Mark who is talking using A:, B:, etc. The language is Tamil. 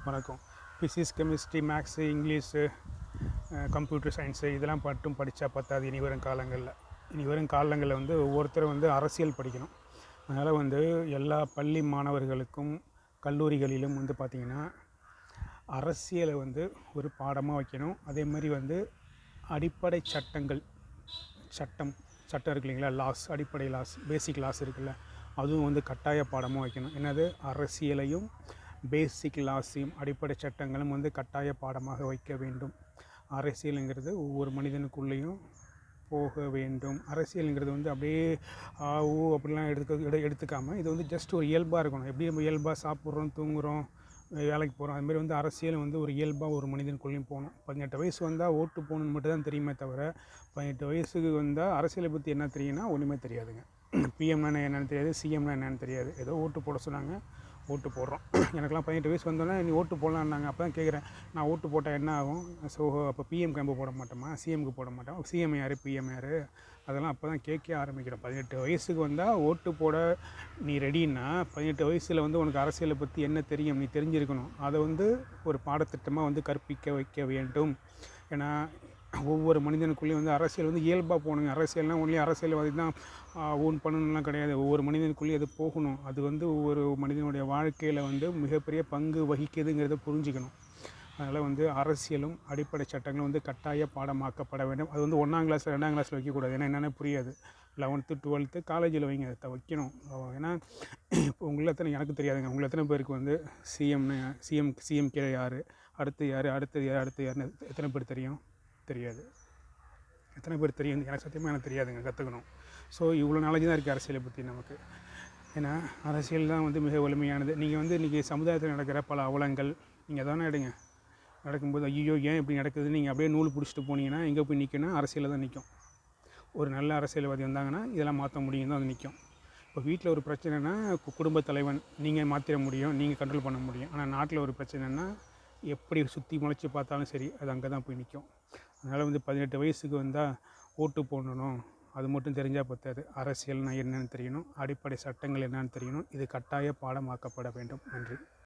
A: வணக்கம். Physics, chemistry, maths, English, computer science இதெல்லாம் மட்டும் படித்தா பத்தாது. இனி வரும் காலங்களில் வந்து ஒவ்வொருத்தரும் வந்து அரசியல் படிக்கணும். அதனால் வந்து எல்லா பள்ளி மாணவர்களுக்கும் கல்லூரிகளிலும் வந்து பார்த்திங்கன்னா அரசியலை வந்து ஒரு பாடமாக வைக்கணும். அதே மாதிரி வந்து அடிப்படை சட்டம் இருக்கு இல்லைங்களா, லாஸ், அடிப்படை லாஸ், பேசிக் லாஸ் இருக்குல்ல, அதுவும் வந்து கட்டாய பாடமாக வைக்கணும். என்னது, அரசியலையும் பேசிக் லாஸையும் அடிப்படை சட்டங்களும் வந்து கட்டாய பாடமாக வைக்க வேண்டும். அரசியலுங்கிறது ஒவ்வொரு மனிதனுக்குள்ளேயும் போக வேண்டும். அரசியலுங்கிறது வந்து அப்படியே அப்படிலாம் எடுத்துக்காமல் இது வந்து ஜஸ்ட் ஒரு இயல்பாக இருக்கணும். எப்படி நம்ம இயல்பாக சாப்பிட்றோம், தூங்குகிறோம், வேலைக்கு போகிறோம், அதுமாதிரி வந்து அரசியல் வந்து ஒரு இயல்பாக ஒரு மனிதனுக்குள்ளேயும் போகணும். 18 வயசு வந்தால் ஓட்டு போகணுன்னு மட்டும் தான் தெரியுமே தவிர 18 வயசுக்கு வந்தால் அரசியலை பற்றி என்ன தெரியும்னா ஒன்றுமே தெரியாதுங்க. பிஎம்னா என்னென்னு தெரியாது, சிஎம்னா என்னென்னு தெரியாது. ஏதோ ஓட்டு போட சொன்னாங்க, ஓட்டு போடுறோம். எனக்கெல்லாம் 18 வயசு வந்தோன்னே நீ ஓட்டு போடலான்னாங்க. அப்போ தான் கேட்குறேன், நான் ஓட்டு போட்டால் என்ன ஆகும்? ஸோ அப்போ பிஎம் கேம்பு போட மாட்டோமா, சிஎம்க்கு போட மாட்டோம், சிஎம் யார், பிஎம் யார், அதெல்லாம் அப்போ தான் கேட்க ஆரம்பிக்கிறோம். 18 வயசுக்கு வந்தால் ஓட்டு போட நீ ரெடின்னா 18 வயசில் வந்து உனக்கு அரசியலை பற்றி என்ன தெரியும், நீ தெரிஞ்சிருக்கணும். அதை வந்து ஒரு பாடத்திட்டமாக வந்து கற்பிக்க வைக்க வேண்டும். ஏன்னா ஒவ்வொரு மனிதனுக்குள்ளேயும் வந்து அரசியல் வந்து இயல்பாக போகணுங்க. அரசியல்னால் ஒன்லி அரசியல்வாதி தான் ஓன் பண்ணணும்லாம் கிடையாது. ஒவ்வொரு மனிதனுக்குள்ளேயும் அது போகணும். அது வந்து ஒவ்வொரு மனிதனுடைய வாழ்க்கையில் வந்து மிகப்பெரிய பங்கு வகிக்குதுங்கிறத புரிஞ்சுக்கணும். அதனால் வந்து அரசியலும் அடிப்படை சட்டங்களும் வந்து கட்டாய பாடமாக்கப்பட வேண்டும். அது வந்து 1ஆம் கிளாஸ் 2ஆம் கிளாஸில் வைக்கக்கூடாது. ஏன்னா என்னென்ன புரியாது. 11th 12th காலேஜில் வைங்க, அதை வைக்கணும். ஏன்னா இப்போ உங்களை எத்தனை, எனக்கு தெரியாதுங்க, உங்களை எத்தனை பேருக்கு வந்து சிஎம் கீழே யார், அடுத்து யார், அடுத்தது யார், அடுத்து யாருன்னு எத்தனை பேர் தெரியாது. எத்தனை பேர் தெரியும்? எனக்கு சத்தியமாக எனக்கு தெரியாதுங்க, கற்றுக்கணும். ஸோ இவ்வளோ நாலேஜ் தான் இருக்குது அரசியலை பற்றி நமக்கு. ஏன்னா அரசியல் தான் வந்து மிக வலிமையானது. நீங்கள் வந்து இன்றைக்கி சமுதாயத்தில் நடக்கிற பல அவலங்கள் நீங்கள் தானே எடுங்க. நடக்கும்போது ஐயோ ஏன் இப்படி நடக்குதுன்னு நீங்கள் அப்படியே நூல் பிடிச்சிட்டு போனீங்கன்னா எங்கே போய் நிற்கணும்? அரசியலில் தான் நிற்கும். ஒரு நல்ல அரசியல்வாதி வந்தாங்கன்னா இதெல்லாம் மாற்ற முடியும் தான் அது நிற்கும். இப்போ வீட்டில் ஒரு பிரச்சனைனா குடும்ப தலைவன் நீங்கள் மாற்றிட முடியும், நீங்கள் கண்ட்ரோல் பண்ண முடியும். ஆனால் நாட்டில் ஒரு பிரச்சனைனா எப்படி சுற்றி முளைச்சி பார்த்தாலும் சரி, அது அங்கே தான் போய் நிற்கும். அதனால் வந்து 18 வயசுக்கு வந்தால் ஓட்டு போடணும், அது மட்டும் தெரிஞ்சால் பத்தாது. அரசியல்னால் என்னென்னு தெரியணும், அடிப்படை சட்டங்கள் என்னென்னு தெரியணும். இது கட்டாய பாடமாக்கப்பட வேண்டும். நன்றி.